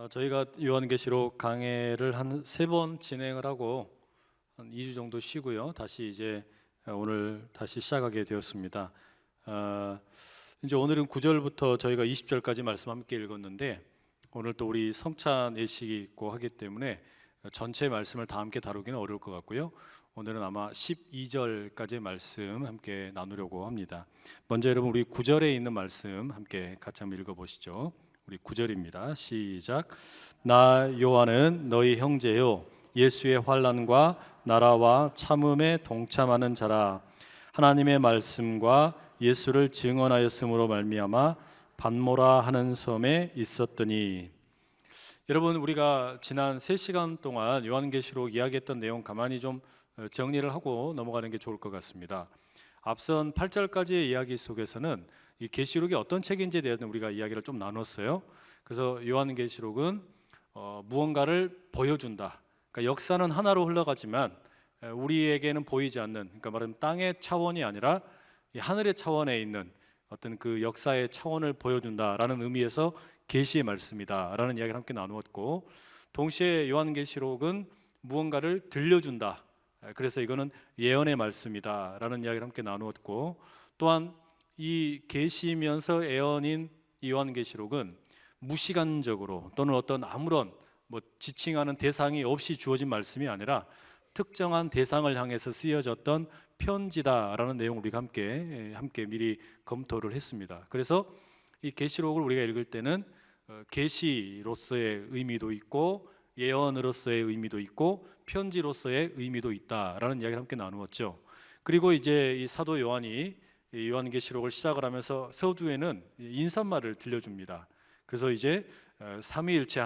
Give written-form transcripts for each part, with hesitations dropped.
저희가 요한계시록 강해를 한 3번 진행을 하고 한 2주 정도 쉬고요. 다시 이제 오늘 다시 시작하게 되었습니다. 이제 오늘은 9절부터 저희가 20절까지 말씀 함께 읽었는데, 오늘 또 우리 성찬 예식이 있고 하기 때문에 전체 말씀을 다 함께 다루기는 어려울 것 같고요. 오늘은 아마 12절까지의 말씀 함께 나누려고 합니다. 먼저 여러분, 우리 9절에 있는 말씀 함께 같이 한번 읽어보시죠. 우리 9절입니다. 시작. 나 요한은 너희 형제요 예수의 환난과 나라와 참음에 동참하는 자라. 하나님의 말씀과 예수를 증언하였으므로 말미암아 반모라 하는 섬에 있었더니. 여러분, 우리가 지난 3시간 동안 요한계시록 이야기했던 내용 가만히 좀 정리를 하고 넘어가는 게 좋을 것 같습니다. 앞선 8절까지의 이야기 속에서는 이 계시록이 어떤 책인지에 대해서 우리가 이야기를 좀 나눴어요. 그래서 요한계시록은 무언가를 보여준다. 그러니까 역사는 하나로 흘러가지만 우리에게는 보이지 않는, 그러니까 말하면 땅의 차원이 아니라 이 하늘의 차원에 있는 어떤 그 역사의 차원을 보여준다라는 의미에서 계시의 말씀이다라는 이야기를 함께 나누었고, 동시에 요한계시록은 무언가를 들려준다. 그래서 이거는 예언의 말씀이다라는 이야기를 함께 나누었고, 또한 이 계시면서 예언인 요한계시록은 무시간적으로 또는 어떤 아무런 지칭하는 대상이 없이 주어진 말씀이 아니라 특정한 대상을 향해서 쓰여졌던 편지다라는 내용을 우리가 함께 미리 검토를 했습니다. 그래서 이 계시록을 우리가 읽을 때는 계시로서의 의미도 있고 예언으로서의 의미도 있고 편지로서의 의미도 있다라는 이야기를 함께 나누었죠. 그리고 이제 이 사도 요한이 이 요한계시록을 시작을 하면서 서두에는 인사말을 들려줍니다. 그래서 이제 삼위일체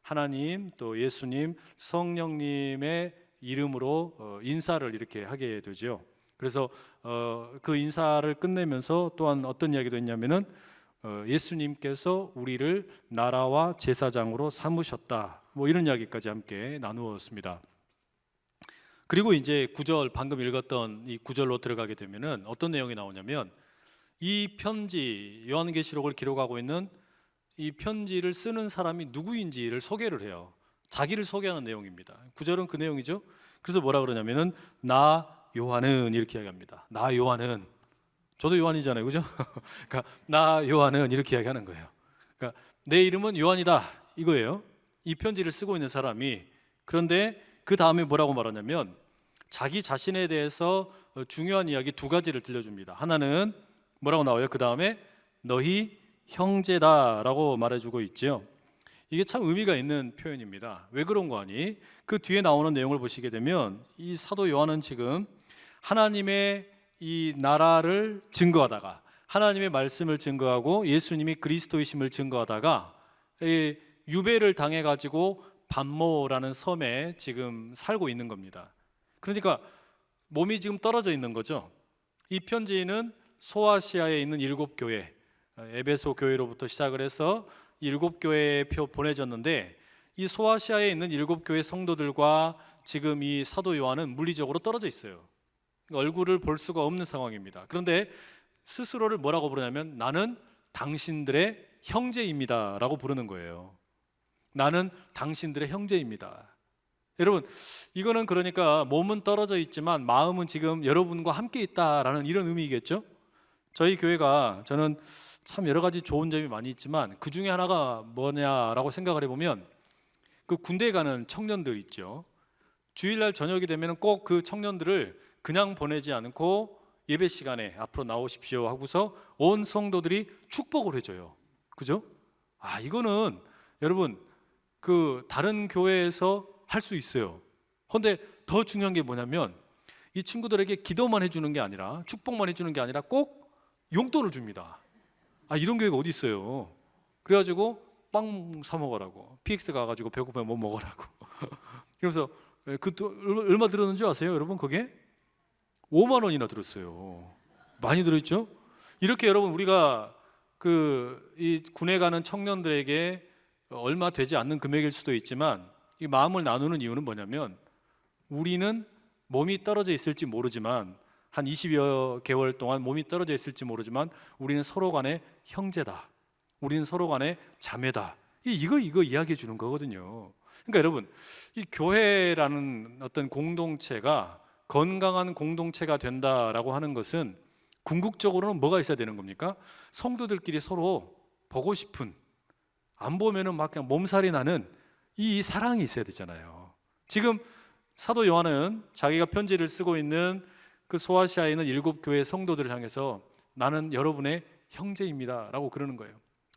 하나님 또 예수님, 성령님의 이름으로 인사를 이렇게 하게 되죠. 그래서 그 인사를 끝내면서 또한 어떤 이야기도 했냐면은 예수님께서 우리를 나라와 제사장으로 삼으셨다, 이런 이야기까지 함께 나누었습니다. 그리고 이제 9절, 방금 읽었던 이 9절로 들어가게 되면은 어떤 내용이 나오냐면, 이 편지, 요한계시록을 기록하고 있는 이 편지를 쓰는 사람이 누구인지를 소개를 해요. 자기를 소개하는 내용입니다. 9절은 그 내용이죠. 그래서 뭐라 그러냐면은 나 요한은 이렇게 이야기합니다. 나 요한은, 저도 요한이잖아요, 그죠? 그러니까 나 요한은 이렇게 이야기하는 거예요. 그러니까 내 이름은 요한이다, 이거예요. 이 편지를 쓰고 있는 사람이. 그런데 그 다음에 뭐라고 말하냐면 자기 자신에 대해서 중요한 이야기 2가지를 들려줍니다. 하나는 뭐라고 나와요? 그 다음에 너희 형제다라고 말해주고 있죠. 이게 참 의미가 있는 표현입니다. 왜 그런 거 아니? 그 뒤에 나오는 내용을 보시게 되면 이 사도 요한은 지금 하나님의 이 나라를 증거하다가, 하나님의 말씀을 증거하고 예수님이 그리스도이심을 증거하다가 유배를 당해가지고 반모라는 섬에 지금 살고 있는 겁니다. 그러니까 몸이 지금 떨어져 있는 거죠. 이 편지는 소아시아에 있는 7교회, 에베소 교회로부터 시작을 해서 7교회에 보내졌는데, 이 소아시아에 있는 7교회 성도들과 지금 이 사도 요한은 물리적으로 떨어져 있어요. 얼굴을 볼 수가 없는 상황입니다. 그런데 스스로를 뭐라고 부르냐면 나는 당신들의 형제입니다 라고 부르는 거예요. 나는 당신들의 형제입니다. 여러분, 이거는 그러니까 몸은 떨어져 있지만 마음은 지금 여러분과 함께 있다라는 이런 의미겠죠. 저희 교회가, 저는 참 여러 가지 좋은 점이 많이 있지만 그 중에 하나가 뭐냐라고 생각을 해보면, 그 군대에 가는 청년들 있죠. 주일날 저녁이 되면 꼭 그 청년들을 그냥 보내지 않고 예배 시간에 앞으로 나오십시오 하고서 온 성도들이 축복을 해줘요. 그죠? 이거는 여러분, 그 다른 교회에서 할 수 있어요. 그런데 더 중요한 게 뭐냐면 이 친구들에게 기도만 해주는 게 아니라, 축복만 해주는 게 아니라 꼭 용돈을 줍니다. 이런 교회가 어디 있어요. 그래가지고 빵 사 먹으라고, PX 가가지고 배고프면 뭐 먹으라고. 그래서 얼마 들었는지 아세요, 여러분? 그게 5만 원이나 들었어요. 많이 들었죠? 이렇게 여러분, 우리가 이 군에 가는 청년들에게 얼마 되지 않는 금액일 수도 있지만 이 마음을 나누는 이유는 뭐냐면, 우리는 몸이 떨어져 있을지 모르지만, 한 20여 개월 동안 몸이 떨어져 있을지 모르지만 우리는 서로 간에 형제다, 우리는 서로 간에 자매다, 이거 이야기해 주는 거거든요. 그러니까 여러분, 이 교회라는 어떤 공동체가 건강한 공동체가 된다라고 하는 것은 궁극적으로는 뭐가 있어야 되는 겁니까? 성도들끼리 서로 보고 싶은, 안 보면은 막 그냥 몸살이 나는 이 사랑이 있어야 되잖아요. 지금 사도 요한은 자기가 편지를 쓰고 있는 그 소아시아에 있는 7교회 성도들을 향해서 나는 여러분의 형제입니다 라고 그러는 거예요.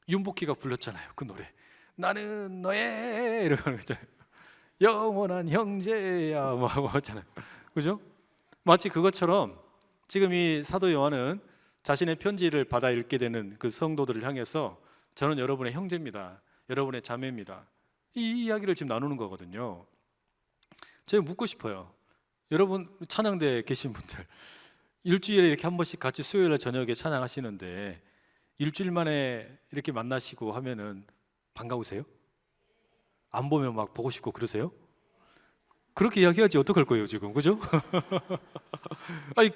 윤복희가 불렀잖아요, 그 노래. 나는 너의 이러고 하는 거잖아요. 영원한 형제야 뭐 하고 하잖아요. 그죠? 마치 그것처럼 지금 이 사도 요한은 자신의 편지를 받아 읽게 되는 그 성도들을 향해서 저는 여러분의 형제입니다, 여러분의 자매입니다, 이 이야기를 지금 나누는 거거든요. 제가 묻고 싶어요. 여러분 찬양대에 계신 분들 일주일에 이렇게 한 번씩 같이 수요일날 저녁에 찬양하시는데 일주일 만에 이렇게 만나시고 하면은 반가우세요? 안 보면 막 보고 싶고 그러세요? 그렇게 이야기하지 어떡할 거예요 지금, 그죠? 아니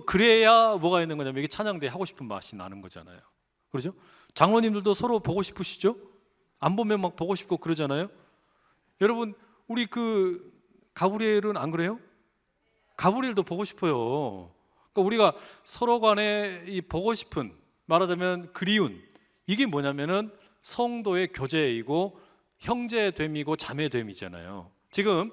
그래야 뭐가 있는 거냐면 이게 찬양대 하고 싶은 맛이 나는 거잖아요, 그렇죠? 장로님들도 서로 보고 싶으시죠? 안 보면 막 보고 싶고 그러잖아요. 여러분 우리 그 가브리엘은 안 그래요? 가브리엘도 보고 싶어요. 그러니까 우리가 서로 간에 이 보고 싶은, 말하자면 그리운, 이게 뭐냐면은 성도의 교제이고 형제됨이고 자매됨이잖아요. 지금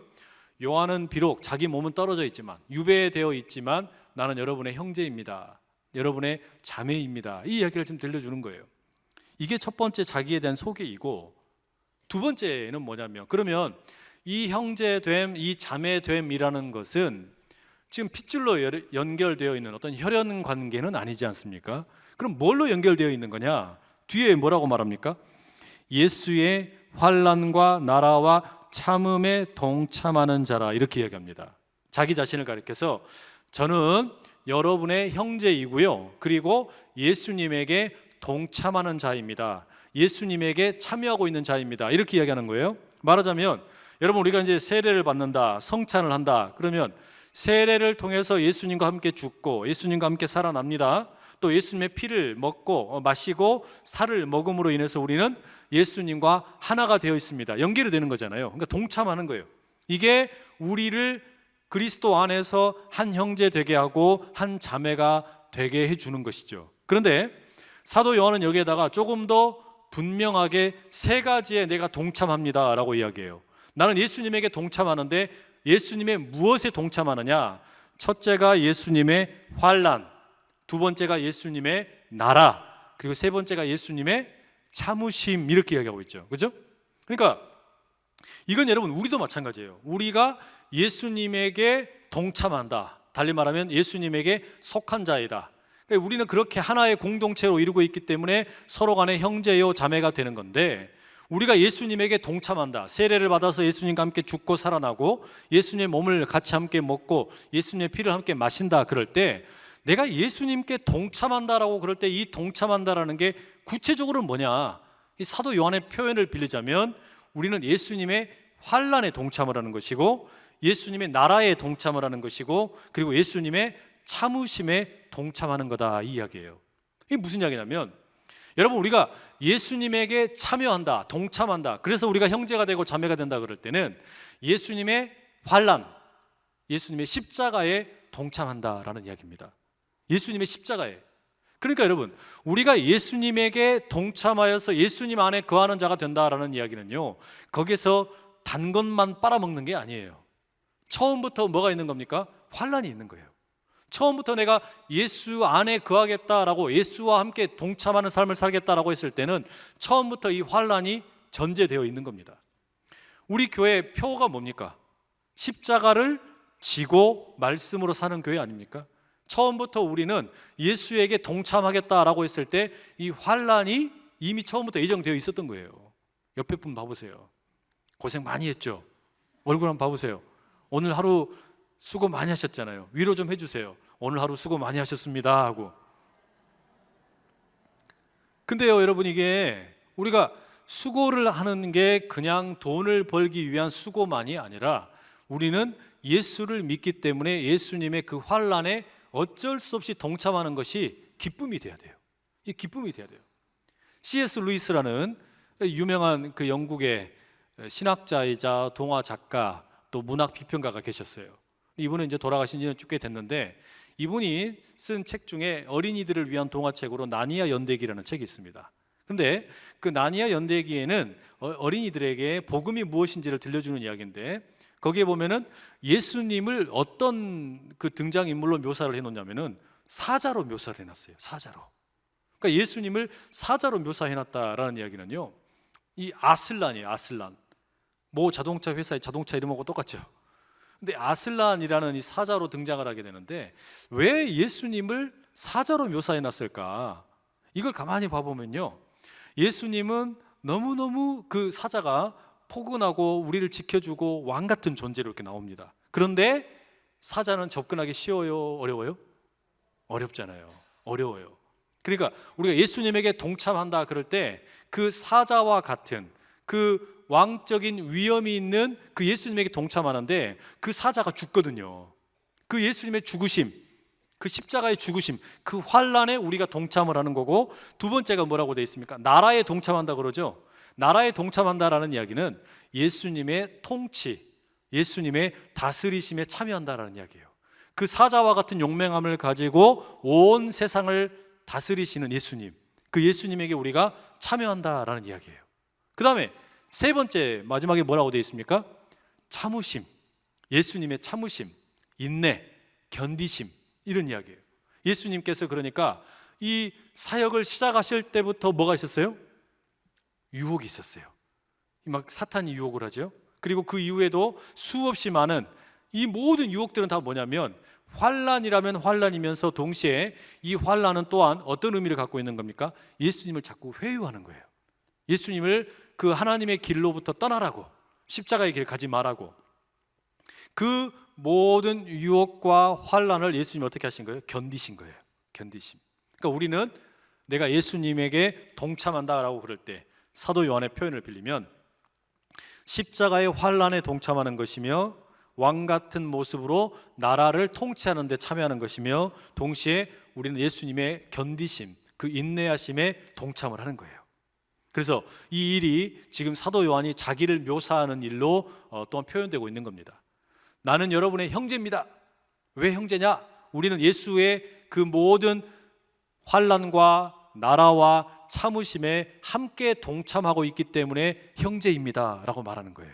요한은 비록 자기 몸은 떨어져 있지만, 유배되어 있지만 나는 여러분의 형제입니다, 여러분의 자매입니다, 이 이야기를 지금 들려주는 거예요. 이게 첫 번째 자기에 대한 소개이고, 두 번째는 뭐냐면, 그러면 이 형제됨, 이 자매됨이라는 것은 지금 핏줄로 연결되어 있는 어떤 혈연 관계는 아니지 않습니까? 그럼 뭘로 연결되어 있는 거냐? 뒤에 뭐라고 말합니까? 예수의 환난과 나라와 참음에 동참하는 자라, 이렇게 이야기합니다. 자기 자신을 가리켜서 저는 여러분의 형제이고요, 그리고 예수님에게 동참하는 자입니다, 예수님에게 참여하고 있는 자입니다, 이렇게 이야기하는 거예요. 말하자면 여러분 우리가 이제 세례를 받는다, 성찬을 한다, 그러면 세례를 통해서 예수님과 함께 죽고 예수님과 함께 살아납니다. 또 예수님의 피를 먹고 마시고 살을 먹음으로 인해서 우리는 예수님과 하나가 되어 있습니다. 연결이 되는 거잖아요. 그러니까 동참하는 거예요. 이게 우리를 그리스도 안에서 한 형제 되게 하고 한 자매가 되게 해주는 것이죠. 그런데 사도 요한은 여기에다가 조금 더 분명하게 세 가지에 내가 동참합니다 라고 이야기해요. 나는 예수님에게 동참하는데 예수님의 무엇에 동참하느냐? 첫째가 예수님의 환난, 두 번째가 예수님의 나라, 그리고 세 번째가 예수님의 참으심, 이렇게 이야기하고 있죠. 그죠? 그러니까 이건 여러분 우리도 마찬가지예요. 우리가 예수님에게 동참한다, 달리 말하면 예수님에게 속한 자이다. 그러니까 우리는 그렇게 하나의 공동체로 이루고 있기 때문에 서로 간에 형제요 자매가 되는 건데, 우리가 예수님에게 동참한다, 세례를 받아서 예수님과 함께 죽고 살아나고 예수님의 몸을 같이 함께 먹고 예수님의 피를 함께 마신다, 그럴 때 내가 예수님께 동참한다라고 그럴 때 이 동참한다라는 게 구체적으로 뭐냐? 이 사도 요한의 표현을 빌리자면 우리는 예수님의 환난에 동참을 하는 것이고 예수님의 나라에 동참을 하는 것이고 그리고 예수님의 참으심에 동참하는 거다, 이 이야기예요. 이게 무슨 이야기냐면, 여러분 우리가 예수님에게 참여한다, 동참한다, 그래서 우리가 형제가 되고 자매가 된다 그럴 때는 예수님의 환난, 예수님의 십자가에 동참한다라는 이야기입니다. 예수님의 십자가에. 그러니까 여러분 우리가 예수님에게 동참하여서 예수님 안에 거하는 자가 된다라는 이야기는요, 거기서 단 것만 빨아먹는 게 아니에요. 처음부터 뭐가 있는 겁니까? 환난이 있는 거예요. 처음부터 내가 예수 안에 거하겠다라고, 예수와 함께 동참하는 삶을 살겠다라고 했을 때는 처음부터 이 환난이 전제되어 있는 겁니다. 우리 교회의 표가 뭡니까? 십자가를 지고 말씀으로 사는 교회 아닙니까? 처음부터 우리는 예수에게 동참하겠다라고 했을 때 이 환난이 이미 처음부터 예정되어 있었던 거예요. 옆에 분 봐보세요. 고생 많이 했죠? 얼굴 한번 봐보세요. 오늘 하루 수고 많이 하셨잖아요. 위로 좀 해주세요. 오늘 하루 수고 많이 하셨습니다 하고. 근데요 여러분, 이게 우리가 수고를 하는 게 그냥 돈을 벌기 위한 수고만이 아니라 우리는 예수를 믿기 때문에 예수님의 그 환난에 어쩔 수 없이 동참하는 것이 기쁨이 돼야 돼요. 이 기쁨이 돼야 돼요. C.S. 루이스라는 유명한 그 영국의 신학자이자 동화 작가 또 문학 비평가가 계셨어요. 이분은 이제 돌아가신 지는 꽤 됐는데 이분이 쓴 책 중에 어린이들을 위한 동화책으로 나니아 연대기라는 책이 있습니다. 그런데 그 나니아 연대기에는 어린이들에게 복음이 무엇인지를 들려주는 이야기인데 거기에 보면은 예수님을 어떤 그 등장인물로 묘사를 해놓냐면은 사자로 묘사를 해놨어요. 사자로. 그러니까 예수님을 사자로 묘사해놨다라는 이야기는요, 이 아슬란이에요. 아슬란. 모 자동차 회사의 자동차 이름하고 똑같죠. 근데 아슬란이라는 이 사자로 등장을 하게 되는데 왜 예수님을 사자로 묘사해놨을까? 이걸 가만히 봐보면요, 예수님은 너무너무 그 사자가 포근하고 우리를 지켜주고 왕 같은 존재로 이렇게 나옵니다. 그런데 사자는 접근하기 쉬워요? 어려워요? 어렵잖아요. 어려워요. 그러니까 우리가 예수님에게 동참한다 그럴 때 그 사자와 같은 그 왕적인 위엄이 있는 그 예수님에게 동참하는데 그 사자가 죽거든요. 그 예수님의 죽으심, 그 십자가의 죽으심, 그 환란에 우리가 동참을 하는 거고, 두 번째가 뭐라고 되어 있습니까? 나라에 동참한다 그러죠. 나라에 동참한다라는 이야기는 예수님의 통치, 예수님의 다스리심에 참여한다라는 이야기예요. 그 사자와 같은 용맹함을 가지고 온 세상을 다스리시는 예수님, 그 예수님에게 우리가 참여한다라는 이야기예요. 그 다음에 세 번째, 마지막에 뭐라고 되어 있습니까? 참으심, 예수님의 참으심, 인내, 견디심, 이런 이야기예요. 예수님께서 그러니까 이 사역을 시작하실 때부터 뭐가 있었어요? 유혹이 있었어요. 막 사탄이 유혹을 하죠. 그리고 그 이후에도 수없이 많은 이 모든 유혹들은 다 뭐냐면 환란이라면 환란이면서 동시에 이 환란은 또한 어떤 의미를 갖고 있는 겁니까? 예수님을 자꾸 회유하는 거예요. 예수님을 그 하나님의 길로부터 떠나라고, 십자가의 길을 가지 말라고. 그 모든 유혹과 환란을 예수님이 어떻게 하신 거예요? 견디신 거예요. 견디심. 그러니까 우리는 내가 예수님에게 동참한다라고 그럴 때 사도 요한의 표현을 빌리면 십자가의 환란에 동참하는 것이며 왕 같은 모습으로 나라를 통치하는 데 참여하는 것이며 동시에 우리는 예수님의 견디심, 그 인내하심에 동참을 하는 거예요. 그래서 이 일이 지금 사도 요한이 자기를 묘사하는 일로 또한 표현되고 있는 겁니다. 나는 여러분의 형제입니다. 왜 형제냐? 우리는 예수의 그 모든 환난과 나라와 참으심에 함께 동참하고 있기 때문에 형제입니다 라고 말하는 거예요.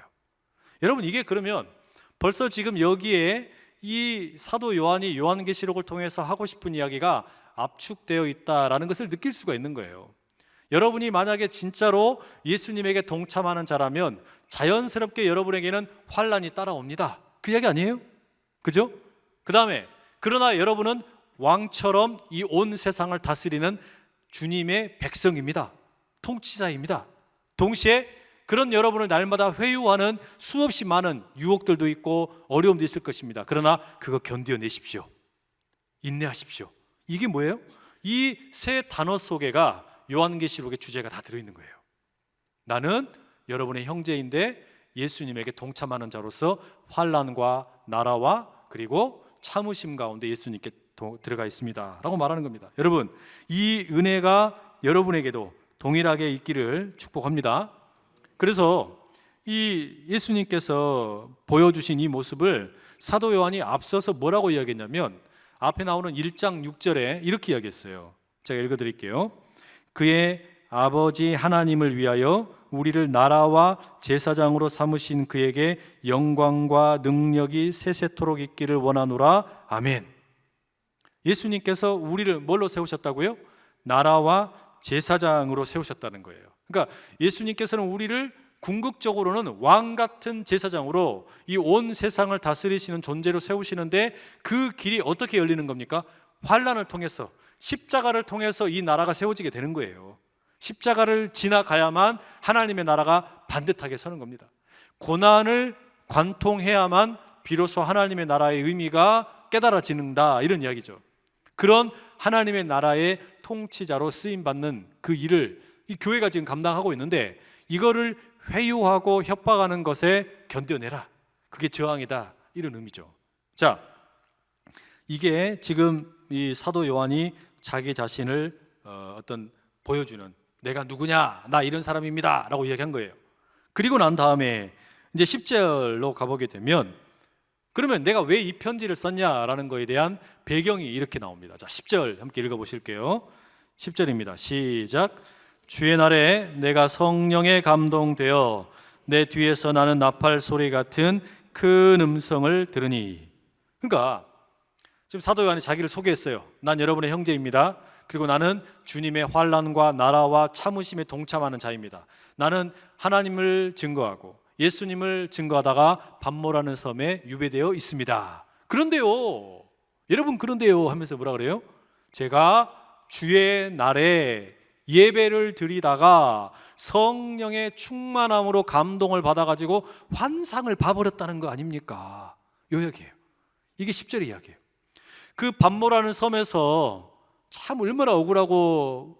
여러분, 이게 그러면 벌써 지금 여기에 이 사도 요한이 요한계시록을 통해서 하고 싶은 이야기가 압축되어 있다라는 것을 느낄 수가 있는 거예요. 여러분이 만약에 진짜로 예수님에게 동참하는 자라면 자연스럽게 여러분에게는 환란이 따라옵니다. 그 이야기 아니에요? 그죠? 그 다음에 그러나 여러분은 왕처럼 이 온 세상을 다스리는 주님의 백성입니다. 통치자입니다. 동시에 그런 여러분을 날마다 회유하는 수없이 많은 유혹들도 있고 어려움도 있을 것입니다. 그러나 그거 견뎌내십시오. 인내하십시오. 이게 뭐예요? 이 세 단어 속에가 요한계시록의 주제가 다 들어있는 거예요. 나는 여러분의 형제인데 예수님에게 동참하는 자로서 환난과 나라와 그리고 참으심 가운데 예수님께 들어가 있습니다 라고 말하는 겁니다. 여러분, 이 은혜가 여러분에게도 동일하게 있기를 축복합니다. 그래서 이 예수님께서 보여주신 이 모습을 사도 요한이 앞서서 뭐라고 이야기했냐면 앞에 나오는 1장 6절에 이렇게 이야기했어요. 제가 읽어드릴게요. 그의 아버지 하나님을 위하여 우리를 나라와 제사장으로 삼으신 그에게 영광과 능력이 세세토록 있기를 원하노라. 아멘. 예수님께서 우리를 뭘로 세우셨다고요? 나라와 제사장으로 세우셨다는 거예요. 그러니까 예수님께서는 우리를 궁극적으로는 왕 같은 제사장으로 이 온 세상을 다스리시는 존재로 세우시는데 그 길이 어떻게 열리는 겁니까? 환난을 통해서, 십자가를 통해서 이 나라가 세워지게 되는 거예요. 십자가를 지나가야만 하나님의 나라가 반듯하게 서는 겁니다. 고난을 관통해야만 비로소 하나님의 나라의 의미가 깨달아지는다, 이런 이야기죠. 그런 하나님의 나라의 통치자로 쓰임받는 그 일을 이 교회가 지금 감당하고 있는데 이거를 회유하고 협박하는 것에 견뎌내라, 그게 저항이다, 이런 의미죠. 자, 이게 지금 이 사도 요한이 자기 자신을 어떤 보여주는 내가 누구냐? 나 이런 사람입니다 라고 이야기한 거예요. 그리고 난 다음에 이제 10절로 가보게 되면 그러면 내가 왜 이 편지를 썼냐라는 거에 대한 배경이 이렇게 나옵니다. 자, 10절 함께 읽어보실게요. 10절입니다. 시작. 주의 날에 내가 성령에 감동되어 내 뒤에서 나는 나팔 소리 같은 큰 음성을 들으니. 그러니까 지금 사도 요한이 자기를 소개했어요. 난 여러분의 형제입니다. 그리고 나는 주님의 환난과 나라와 참으심에 동참하는 자입니다. 나는 하나님을 증거하고 예수님을 증거하다가 밤모라는 섬에 유배되어 있습니다. 그런데요, 여러분 그런데요 하면서 뭐라 그래요? 제가 주의 날에 예배를 드리다가 성령의 충만함으로 감동을 받아가지고 환상을 봐버렸다는 거 아닙니까? 요 이야기예요. 이게 10절의 이야기예요. 그 밤모라는 섬에서 참 얼마나 억울하고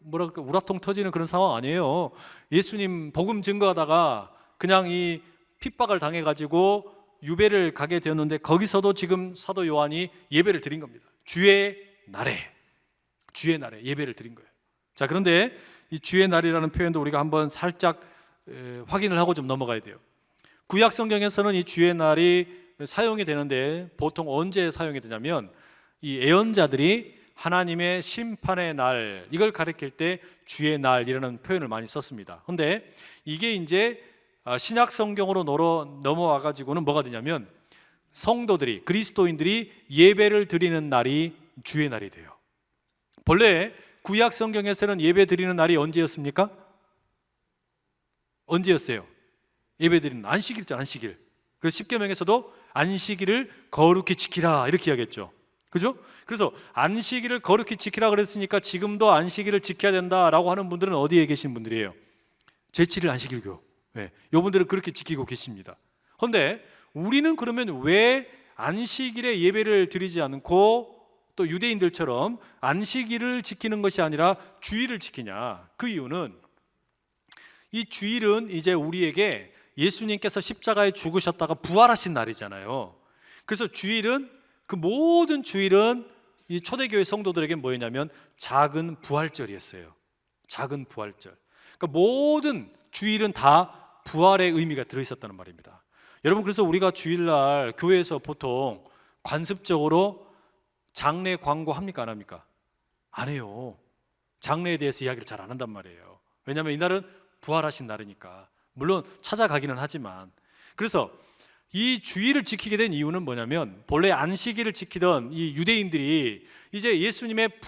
뭐랄까 우라통 터지는 그런 상황 아니에요. 예수님 복음 증거하다가 그냥 이 핍박을 당해가지고 유배를 가게 되었는데 거기서도 지금 사도 요한이 예배를 드린 겁니다. 주의 날에 예배를 드린 거예요. 자, 그런데 이 주의 날이라는 표현도 우리가 한번 살짝 확인을 하고 좀 넘어가야 돼요. 구약 성경에서는 이 주의 날이 사용이 되는데 보통 언제 사용이 되냐면 이 예언자들이 하나님의 심판의 날, 이걸 가리킬 때 주의 날이라는 표현을 많이 썼습니다. 그런데 이게 이제 신약 성경으로 넘어와 가지고는 뭐가 되냐면 성도들이, 그리스도인들이 예배를 드리는 날이 주의 날이 돼요. 본래 구약 성경에서는 예배 드리는 날이 언제였습니까? 언제였어요? 예배 드리는 안식일이죠, 안식일. 그래서 십계명에서도 안식일을 거룩히 지키라 이렇게 이야기했죠. 그죠? 그래서 안식일을 거룩히 지키라 그랬으니까 지금도 안식일을 지켜야 된다라고 하는 분들은 어디에 계신 분들이에요? 제7일 안식일교. 네, 요분들은 그렇게 지키고 계십니다. 그런데 우리는 그러면 왜 안식일에 예배를 드리지 않고 또 유대인들처럼 안식일을 지키는 것이 아니라 주일을 지키냐? 그 이유는 이 주일은 이제 우리에게 예수님께서 십자가에 죽으셨다가 부활하신 날이잖아요. 그래서 주일은, 그 모든 주일은 이 초대교회 성도들에게 뭐였냐면 작은 부활절이었어요. 작은 부활절. 그러니까 모든 주일은 다 부활의 의미가 들어있었다는 말입니다. 여러분, 그래서 우리가 주일날 교회에서 보통 관습적으로 장례 광고 합니까, 안 합니까? 안 해요. 장례에 대해서 이야기를 잘 안 한단 말이에요. 왜냐하면 이날은 부활하신 날이니까. 물론 찾아가기는 하지만. 그래서 이 주일을 지키게 된 이유는 뭐냐면 본래 안식일을 지키던 이 유대인들이 이제 예수님의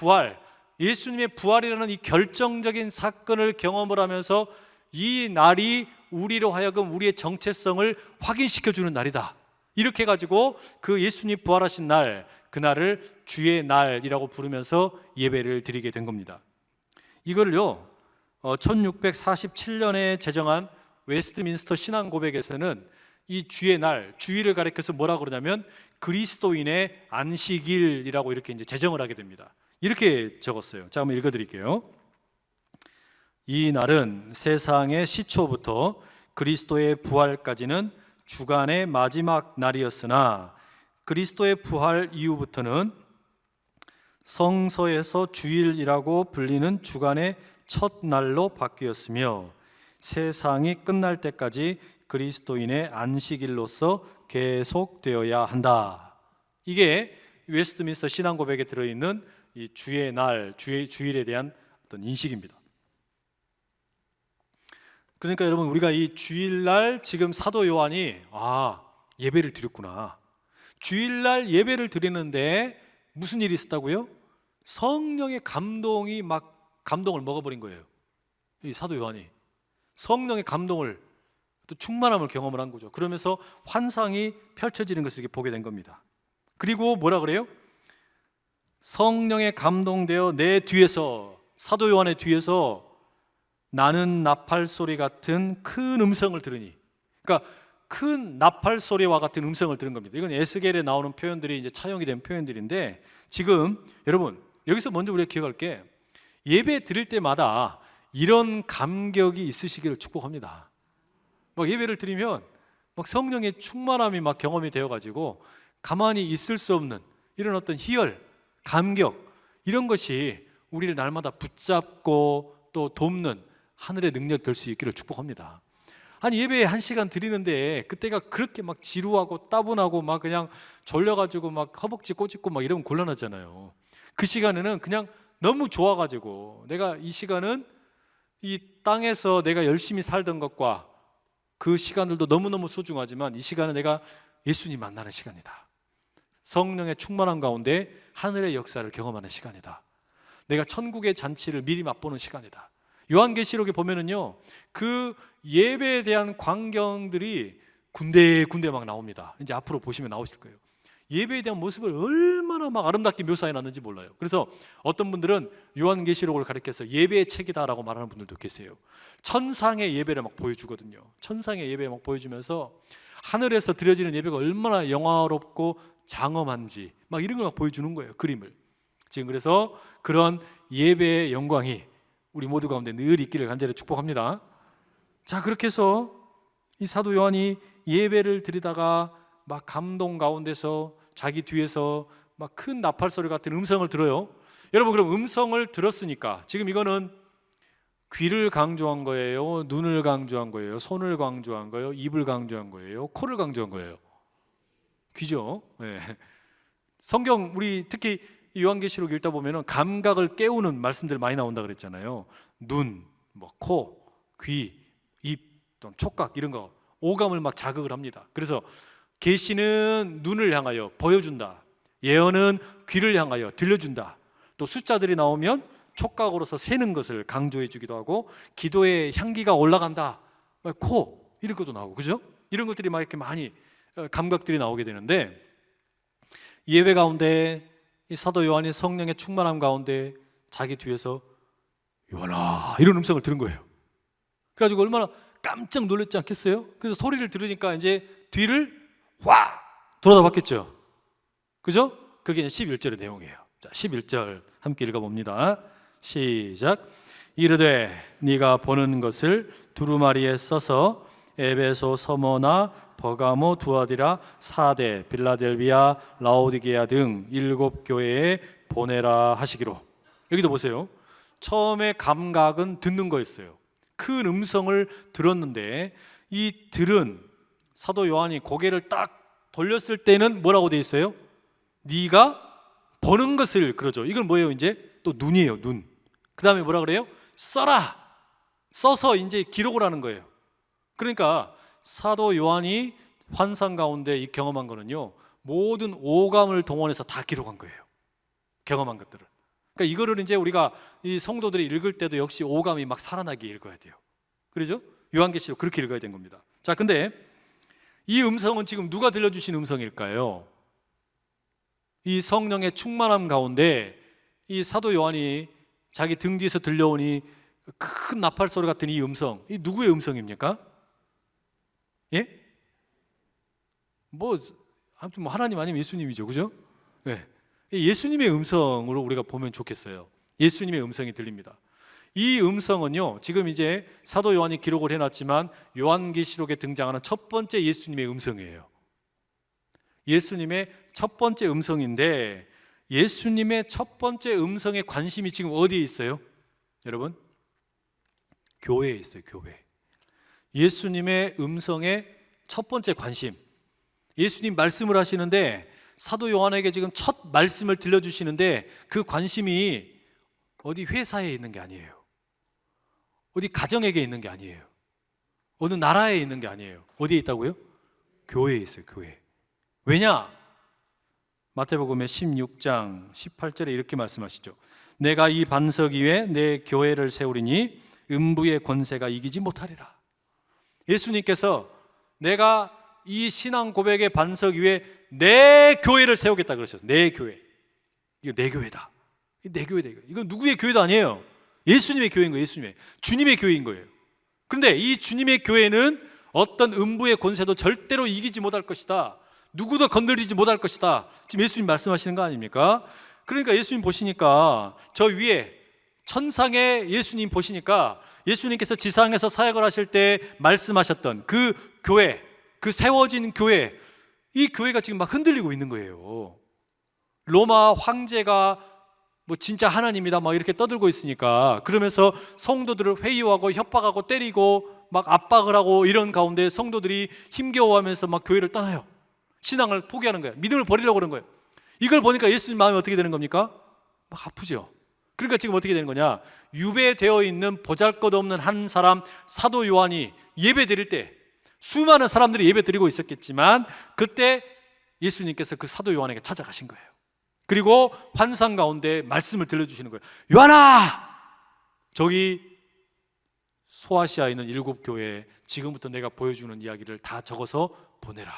부활이라는 이 결정적인 사건을 경험을 하면서 이 날이 우리로 하여금 우리의 정체성을 확인시켜주는 날이다, 이렇게 해가지고 그 예수님 부활하신 날, 그날을 주의 날이라고 부르면서 예배를 드리게 된 겁니다. 이걸요 1647년에 제정한 웨스트민스터 신앙고백에서는 이 주의 날, 주일을 가리켜서 뭐라고 그러냐면 그리스도인의 안식일이라고 이렇게 이제 제정을 하게 됩니다. 이렇게 적었어요. 자, 한번 읽어드릴게요. 이 날은 세상의 시초부터 그리스도의 부활까지는 주간의 마지막 날이었으나 그리스도의 부활 이후부터는 성서에서 주일이라고 불리는 주간의 첫 날로 바뀌었으며 세상이 끝날 때까지 그리스도인의 안식일로서 계속되어야 한다. 이게 웨스트민스터 신앙고백에 들어있는 이 주의 날, 주일에 대한 어떤 인식입니다. 그러니까 여러분, 우리가 이 주일날 지금 사도 요한이 예배를 드렸구나. 주일날 예배를 드리는데 무슨 일이 있었다고요? 성령의 감동이 막 감동을 먹어버린 거예요. 이 사도 요한이 성령의 감동을, 또 충만함을 경험을 한 거죠. 그러면서 환상이 펼쳐지는 것을 보게 된 겁니다. 그리고 뭐라 그래요? 성령에 감동되어 내 뒤에서, 사도 요한의 뒤에서 나는 나팔 소리 같은 큰 음성을 들으니, 그러니까 큰 나팔 소리와 같은 음성을 들은 겁니다. 이건 에스겔에 나오는 표현들이 이제 차용이 된 표현들인데, 지금 여러분 여기서 먼저 우리가 기억할 게, 예배 드릴 때마다 이런 감격이 있으시기를 축복합니다. 막 예배를 드리면 막 성령의 충만함이 막 경험이 되어가지고 가만히 있을 수 없는 이런 어떤 희열, 감격, 이런 것이 우리를 날마다 붙잡고 또 돕는 하늘의 능력 될 수 있기를 축복합니다. 아니 예배에 1시간 드리는데 그때가 그렇게 막 지루하고 따분하고 막 그냥 졸려가지고 막 허벅지 꼬집고 막 이러면 곤란하잖아요. 그 시간에는 그냥 너무 좋아가지고 내가 이 시간은 이 땅에서 내가 열심히 살던 것과 그 시간들도 너무너무 소중하지만 이 시간은 내가 예수님 만나는 시간이다. 성령의 충만함 가운데 하늘의 역사를 경험하는 시간이다. 내가 천국의 잔치를 미리 맛보는 시간이다. 요한계시록에 보면은요, 그 예배에 대한 광경들이 군데군데 막 나옵니다. 이제 앞으로 보시면 나오실 거예요. 예배에 대한 모습을 얼마나 막 아름답게 묘사해 놨는지 몰라요. 그래서 어떤 분들은 요한계시록을 가리켜서 예배의 책이다라고 말하는 분들도 계세요. 천상의 예배를 막 보여주거든요. 천상의 예배 막 보여주면서 하늘에서 드려지는 예배가 얼마나 영화롭고 장엄한지 막 이런 걸 막 보여주는 거예요. 그림을. 지금 그래서 그런 예배의 영광이 우리 모두 가운데 늘 있기를 간절히 축복합니다. 자, 그렇게 해서 이 사도 요한이 예배를 드리다가 막 감동 가운데서 자기 뒤에서 막 큰 나팔 소리 같은 음성을 들어요. 여러분, 그럼 음성을 들었으니까 지금 이거는 귀를 강조한 거예요? 눈을 강조한 거예요? 손을 강조한 거예요? 입을 강조한 거예요? 코를 강조한 거예요? 귀죠. 네. 성경 우리 특히 요한계시록 읽다 보면은 감각을 깨우는 말씀들 많이 나온다 그랬잖아요. 눈, 뭐 코, 귀, 입, 또 촉각 이런 거 오감을 막 자극을 합니다. 그래서 계시는 눈을 향하여 보여준다. 예언은 귀를 향하여 들려준다. 또 숫자들이 나오면 촉각으로서 세는 것을 강조해 주기도 하고 기도의 향기가 올라간다. 코 이런 것도 나오고 그죠? 이런 것들이 막 이렇게 많이 감각들이 나오게 되는데 예배 가운데 이 사도 요한이 성령의 충만함 가운데 자기 뒤에서 요한아 이런 음성을 들은 거예요. 그래가지고 얼마나 깜짝 놀랐지 않겠어요? 그래서 소리를 들으니까 이제 뒤를 확 돌아다 봤겠죠. 그죠? 그게 11절의 내용이에요. 자, 11절 함께 읽어봅니다. 시작. 이르되 네가 보는 것을 두루마리에 써서 에베소, 서머나, 버가모, 두아디라, 사대, 빌라델비아, 라오디게아 등 7 교회에 보내라 하시기로. 여기도 보세요. 처음에 감각은 듣는 거였어요. 큰 음성을 들었는데 이 들은 사도 요한이 고개를 딱 돌렸을 때는 뭐라고 돼 있어요? 네가 보는 것을 그러죠. 이건 뭐예요? 이제 또 눈이에요. 눈. 그 다음에 뭐라 그래요? 써라. 써서 이제 기록을 하는 거예요. 그러니까 사도 요한이 환상 가운데 이 경험한 거는요, 모든 오감을 동원해서 다 기록한 거예요. 경험한 것들을. 그러니까 이거를 이제 우리가 이 성도들이 읽을 때도 역시 오감이 막 살아나게 읽어야 돼요. 그렇죠? 요한계시록 그렇게 읽어야 되는 겁니다. 자, 근데 이 음성은 지금 누가 들려주신 음성일까요? 이 성령의 충만함 가운데 이 사도 요한이 자기 등 뒤에서 들려오니 큰 나팔 소리 같은 이 음성, 이 누구의 음성입니까? 예? 아무튼 하나님 아니면 예수님이죠, 그죠? 네. 예수님의 음성으로 우리가 보면 좋겠어요. 예수님의 음성이 들립니다. 이 음성은요, 지금 이제 사도 요한이 기록을 해놨지만 요한계시록에 등장하는 첫 번째 예수님의 음성이에요. 예수님의 첫 번째 음성인데 예수님의 첫 번째 음성의 관심이 지금 어디에 있어요? 여러분, 교회에 있어요. 교회. 예수님의 음성의 첫 번째 관심, 예수님 말씀을 하시는데 사도 요한에게 지금 첫 말씀을 들려주시는데 그 관심이 어디 회사에 있는 게 아니에요. 어디 가정에게 있는 게 아니에요. 어느 나라에 있는 게 아니에요. 어디에 있다고요? 교회에 있어요. 교회. 왜냐? 마태복음의 16장 18절에 이렇게 말씀하시죠. 내가 이 반석 위에 내 교회를 세우리니 음부의 권세가 이기지 못하리라. 예수님께서 내가 이 신앙 고백의 반석 위에 내 교회를 세우겠다 그러셨어요. 내 교회. 이거 내 교회다. 내 교회다. 이건 누구의 교회도 아니에요. 예수님의 교회인 거예요. 예수님의. 주님의 교회인 거예요. 그런데 이 주님의 교회는 어떤 음부의 권세도 절대로 이기지 못할 것이다. 누구도 건드리지 못할 것이다. 지금 예수님 말씀하시는 거 아닙니까? 그러니까 예수님 보시니까 저 위에 천상의 예수님 보시니까 예수님께서 지상에서 사역을 하실 때 말씀하셨던 그 교회, 그 세워진 교회, 이 교회가 지금 막 흔들리고 있는 거예요. 로마 황제가 뭐 진짜 하나님이다 막 이렇게 떠들고 있으니까, 그러면서 성도들을 회유하고 협박하고 때리고 막 압박을 하고 이런 가운데 성도들이 힘겨워하면서 막 교회를 떠나요. 신앙을 포기하는 거예요. 믿음을 버리려고 그러는 거예요. 이걸 보니까 예수님 마음이 어떻게 되는 겁니까? 막 아프죠. 그러니까 지금 어떻게 되는 거냐, 유배되어 있는 보잘것없는 한 사람 사도 요한이 예배 드릴 때 수많은 사람들이 예배 드리고 있었겠지만, 그때 예수님께서 그 사도 요한에게 찾아가신 거예요. 그리고 환상 가운데 말씀을 들려주시는 거예요. 요한아, 저기 소아시아에 있는 7교회에 지금부터 내가 보여주는 이야기를 다 적어서 보내라.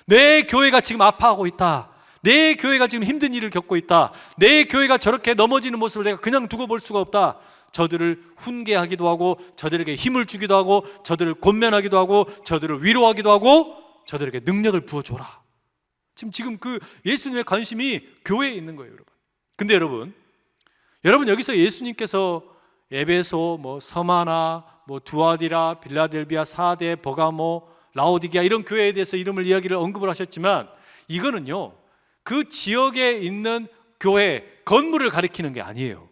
내 교회가 지금 아파하고 있다. 내 교회가 지금 힘든 일을 겪고 있다. 내 교회가 저렇게 넘어지는 모습을 내가 그냥 두고 볼 수가 없다. 저들을 훈계하기도 하고, 저들에게 힘을 주기도 하고, 저들을 권면하기도 하고, 저들을 위로하기도 하고, 저들에게 능력을 부어줘라. 지금 그 예수님의 관심이 교회에 있는 거예요, 여러분. 근데 여러분 여기서 예수님께서 에베소, 뭐 서마나, 뭐 두아디라, 빌라델비아, 사대, 버가모, 라오디게아 이런 교회에 대해서 이야기를 언급을 하셨지만, 이거는요 그 지역에 있는 교회 건물을 가리키는 게 아니에요.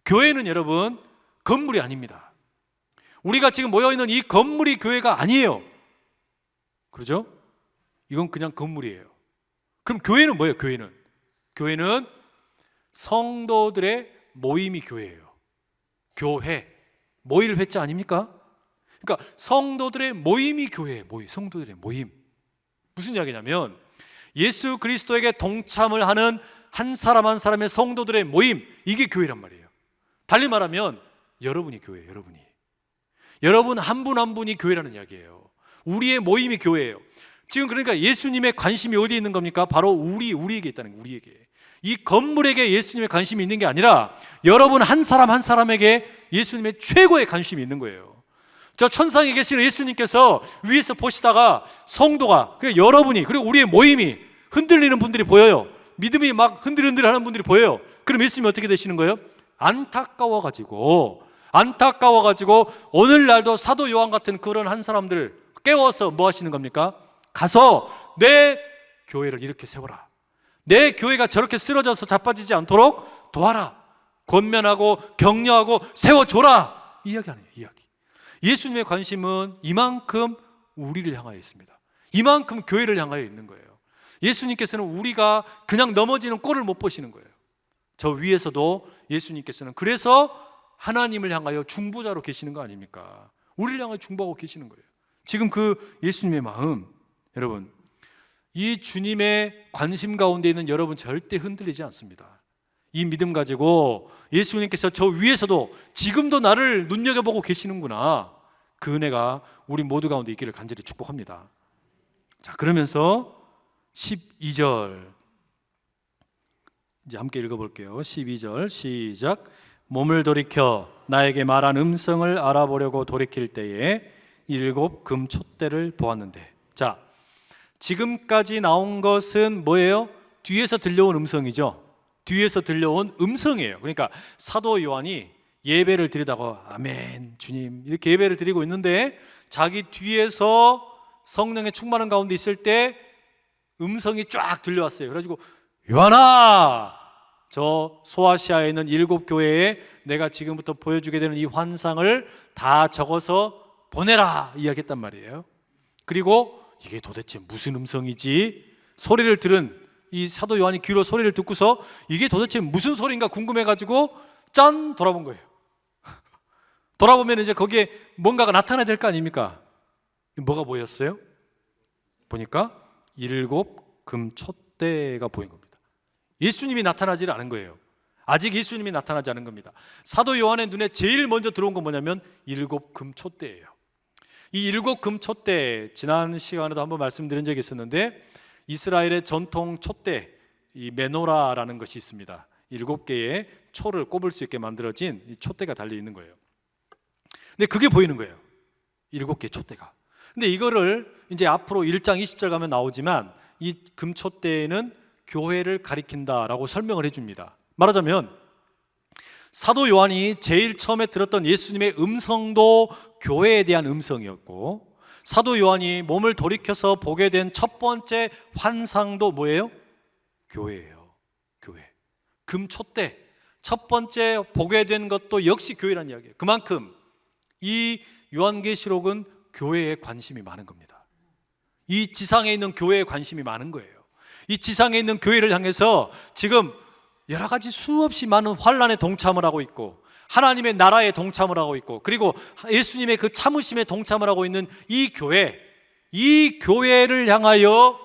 교회는 여러분 건물이 아닙니다. 우리가 지금 모여있는 이 건물이 교회가 아니에요. 그렇죠? 이건 그냥 건물이에요. 그럼 교회는 뭐예요? 교회는 성도들의 모임이 교회예요. 교회, 모일 회자 아닙니까? 그러니까 성도들의 모임이 교회예요. 성도들의 모임. 무슨 이야기냐면, 예수 그리스도에게 동참을 하는 한 사람 한 사람의 성도들의 모임, 이게 교회란 말이에요. 달리 말하면 여러분이 교회예요. 여러분 한 분 한 분이 교회라는 이야기예요. 우리의 모임이 교회예요. 지금 그러니까 예수님의 관심이 어디에 있는 겁니까? 바로 우리에게 있다는 거예요. 우리에게. 이 건물에게 예수님의 관심이 있는 게 아니라 여러분 한 사람 한 사람에게 예수님의 최고의 관심이 있는 거예요. 저 천상에 계시는 예수님께서 위에서 보시다가 성도가, 여러분이, 그리고 우리의 모임이 흔들리는 분들이 보여요. 믿음이 막 흔들흔들하는 분들이 보여요. 그럼 예수님이 어떻게 되시는 거예요? 안타까워가지고 오늘날도 사도 요한 같은 그런 한 사람들 깨워서 뭐 하시는 겁니까? 가서 내 교회를 이렇게 세워라. 내 교회가 저렇게 쓰러져서 자빠지지 않도록 도와라. 권면하고 격려하고 세워줘라. 이 이야기 아니에요. 이야기. 예수님의 관심은 이만큼 우리를 향하여 있습니다. 이만큼 교회를 향하여 있는 거예요. 예수님께서는 우리가 그냥 넘어지는 꼴을 못 보시는 거예요. 저 위에서도 예수님께서는 그래서 하나님을 향하여 중보자로 계시는 거 아닙니까? 우리를 향하여 중보하고 계시는 거예요. 지금 그 예수님의 마음, 여러분, 이 주님의 관심 가운데 있는 여러분 절대 흔들리지 않습니다. 이 믿음 가지고 예수님께서 저 위에서도 지금도 나를 눈여겨보고 계시는구나, 그 은혜가 우리 모두 가운데 있기를 간절히 축복합니다. 자, 그러면서 12절 이제 함께 읽어볼게요. 12절 시작. 몸을 돌이켜 나에게 말한 음성을 알아보려고 돌이킬 때에 7 금촛대를 보았는데. 자, 지금까지 나온 것은 뭐예요? 뒤에서 들려온 음성이죠. 뒤에서 들려온 음성이에요. 그러니까 사도 요한이 예배를 드리다가 아멘 주님 이렇게 예배를 드리고 있는데, 자기 뒤에서 성령의 충만한 가운데 있을 때 음성이 쫙 들려왔어요. 그래가지고 요한아, 저 소아시아에 있는 7교회에 내가 지금부터 보여주게 되는 이 환상을 다 적어서 보내라 이야기했단 말이에요. 그리고 이게 도대체 무슨 음성이지? 소리를 들은 이 사도 요한이 귀로 소리를 듣고서 이게 도대체 무슨 소리인가 궁금해가지고 짠 돌아본 거예요. 돌아보면 이제 거기에 뭔가가 나타나야 될 거 아닙니까? 뭐가 보였어요? 보니까 7 금촛대가 보인 겁니다. 예수님이 나타나지 않은 거예요. 아직 예수님이 나타나지 않은 겁니다. 사도 요한의 눈에 제일 먼저 들어온 건 뭐냐면 7 금촛대예요. 이 7 금촛대, 지난 시간에도 한번 말씀드린 적이 있었는데, 이스라엘의 전통 촛대, 이 메노라라는 것이 있습니다. 7개의 초를 꼽을 수 있게 만들어진 이 촛대가 달려 있는 거예요. 근데 그게 보이는 거예요. 7개의 촛대가. 근데 이거를 이제 앞으로 1장 20절 가면 나오지만, 이 금촛대는 교회를 가리킨다라고 설명을 해줍니다. 말하자면 사도 요한이 제일 처음에 들었던 예수님의 음성도 교회에 대한 음성이었고, 사도 요한이 몸을 돌이켜서 보게 된 첫 번째 환상도 뭐예요? 교회예요. 교회. 금초대 첫 번째 보게 된 것도 역시 교회라는 이야기예요. 그만큼 이 요한계시록은 교회에 관심이 많은 겁니다. 이 지상에 있는 교회에 관심이 많은 거예요. 이 지상에 있는 교회를 향해서 지금 여러 가지 수없이 많은 환난에 동참을 하고 있고, 하나님의 나라에 동참을 하고 있고, 그리고 예수님의 그 참으심에 동참을 하고 있는 이 교회를 향하여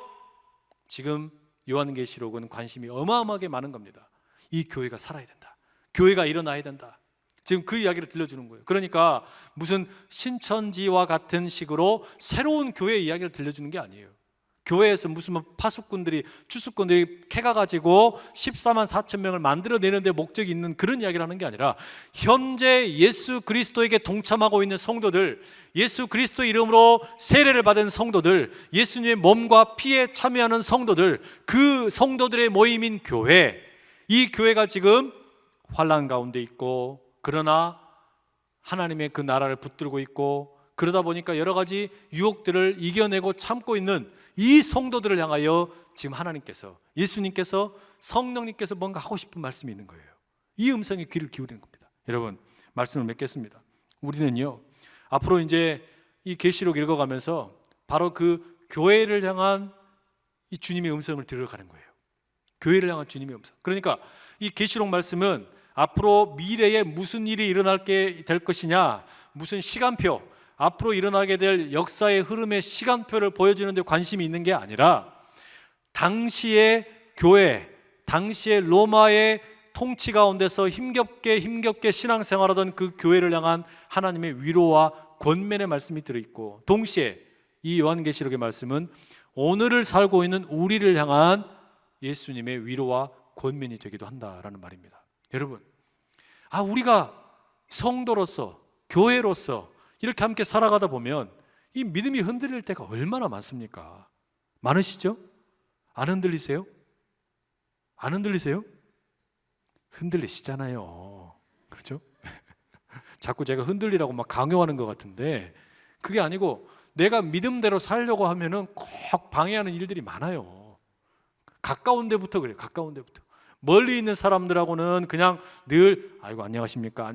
지금 요한계시록은 관심이 어마어마하게 많은 겁니다. 이 교회가 살아야 된다, 교회가 일어나야 된다. 지금 그 이야기를 들려주는 거예요. 그러니까 무슨 신천지와 같은 식으로 새로운 교회 이야기를 들려주는 게 아니에요. 교회에서 무슨 파수꾼들이, 추수꾼들이 캐가가지고 14만 4천 명을 만들어내는 데 목적이 있는 그런 이야기를 하는 게 아니라, 현재 예수 그리스도에게 동참하고 있는 성도들, 예수 그리스도 이름으로 세례를 받은 성도들, 예수님의 몸과 피에 참여하는 성도들, 그 성도들의 모임인 교회, 이 교회가 지금 환난 가운데 있고, 그러나 하나님의 그 나라를 붙들고 있고, 그러다 보니까 여러 가지 유혹들을 이겨내고 참고 있는 이 성도들을 향하여 지금 하나님께서, 예수님께서, 성령님께서 뭔가 하고 싶은 말씀이 있는 거예요. 이 음성에 귀를 기울이는 겁니다. 여러분, 말씀을 맺겠습니다. 우리는요, 앞으로 이제 이 계시록 읽어가면서 바로 그 교회를 향한 이 주님의 음성을 들어가는 거예요. 교회를 향한 주님의 음성. 그러니까 이 계시록 말씀은 앞으로 미래에 무슨 일이 일어나게 될 것이냐, 무슨 시간표, 앞으로 일어나게 될 역사의 흐름의 시간표를 보여주는 데 관심이 있는 게 아니라, 당시의 교회, 당시의 로마의 통치 가운데서 힘겹게 신앙생활하던 그 교회를 향한 하나님의 위로와 권면의 말씀이 들어있고, 동시에 이 요한계시록의 말씀은 오늘을 살고 있는 우리를 향한 예수님의 위로와 권면이 되기도 한다라는 말입니다. 여러분, 우리가 성도로서, 교회로서 이렇게 함께 살아가다 보면 이 믿음이 흔들릴 때가 얼마나 많습니까? 많으시죠? 안 흔들리세요? 안 흔들리세요? 흔들리시잖아요. 그렇죠? 자꾸 제가 흔들리라고 막 강요하는 것 같은데, 그게 아니고 내가 믿음대로 살려고 하면은 꼭 방해하는 일들이 많아요. 가까운 데부터 그래요. 가까운 데부터. 멀리 있는 사람들하고는 그냥 늘 아이고 안녕하십니까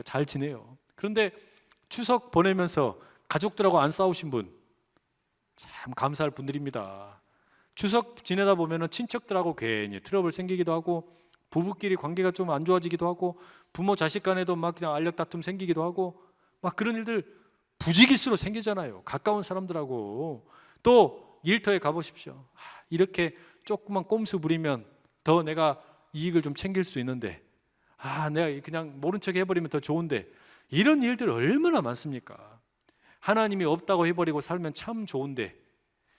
잘 지내요. 그런데 추석 보내면서 가족들하고 안 싸우신 분 참 감사할 분들입니다. 추석 지내다 보면은 친척들하고 괜히 트러블 생기기도 하고, 부부끼리 관계가 좀 안 좋아지기도 하고, 부모 자식 간에도 막 그냥 알력 다툼 생기기도 하고, 막 그런 일들 부지기수로 생기잖아요. 가까운 사람들하고. 또 일터에 가보십시오. 이렇게 조금만 꼼수 부리면 더 내가 이익을 좀 챙길 수 있는데, 내가 그냥 모른 척 해버리면 더 좋은데, 이런 일들 얼마나 많습니까? 하나님이 없다고 해버리고 살면 참 좋은데,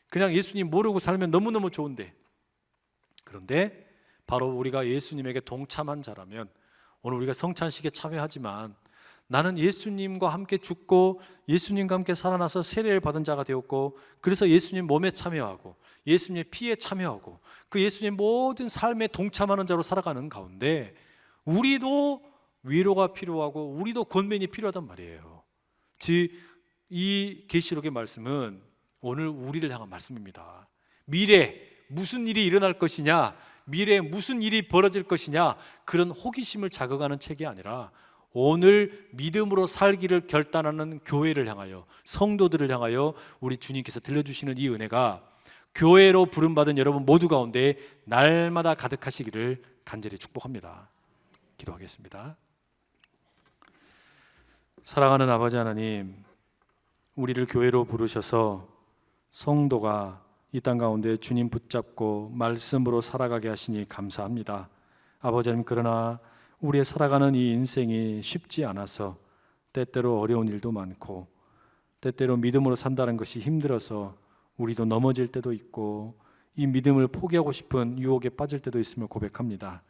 그냥 예수님 모르고 살면 너무너무 좋은데, 그런데 바로 우리가 예수님에게 동참한 자라면, 오늘 우리가 성찬식에 참여하지만 나는 예수님과 함께 죽고 예수님과 함께 살아나서 세례를 받은 자가 되었고, 그래서 예수님 몸에 참여하고 예수님의 피에 참여하고 그 예수님 모든 삶에 동참하는 자로 살아가는 가운데, 우리도 위로가 필요하고 우리도 권면이 필요하단 말이에요. 즉, 이 계시록의 말씀은 오늘 우리를 향한 말씀입니다. 미래 무슨 일이 일어날 것이냐, 미래에 무슨 일이 벌어질 것이냐, 그런 호기심을 자극하는 책이 아니라 오늘 믿음으로 살기를 결단하는 교회를 향하여, 성도들을 향하여 우리 주님께서 들려주시는 이 은혜가 교회로 부름받은 여러분 모두 가운데 날마다 가득하시기를 간절히 축복합니다. 기도하겠습니다. 사랑하는 아버지 하나님, 우리를 교회로 부르셔서 성도가 이 땅 가운데 주님 붙잡고 말씀으로 살아가게 하시니 감사합니다. 아버지 하나님, 그러나 우리의 살아가는 이 인생이 쉽지 않아서 때때로 어려운 일도 많고, 때때로 믿음으로 산다는 것이 힘들어서 우리도 넘어질 때도 있고, 이 믿음을 포기하고 싶은 유혹에 빠질 때도 있음을 고백합니다.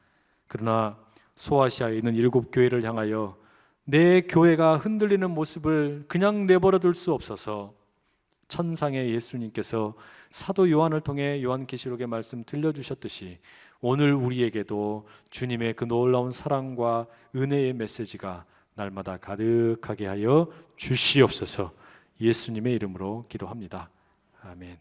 그러나 소아시아에 있는 7교회를 향하여 내 교회가 흔들리는 모습을 그냥 내버려 둘 수 없어서 천상의 예수님께서 사도 요한을 통해 요한계시록의 말씀 들려주셨듯이 오늘 우리에게도 주님의 그 놀라운 사랑과 은혜의 메시지가 날마다 가득하게 하여 주시옵소서. 예수님의 이름으로 기도합니다. 아멘.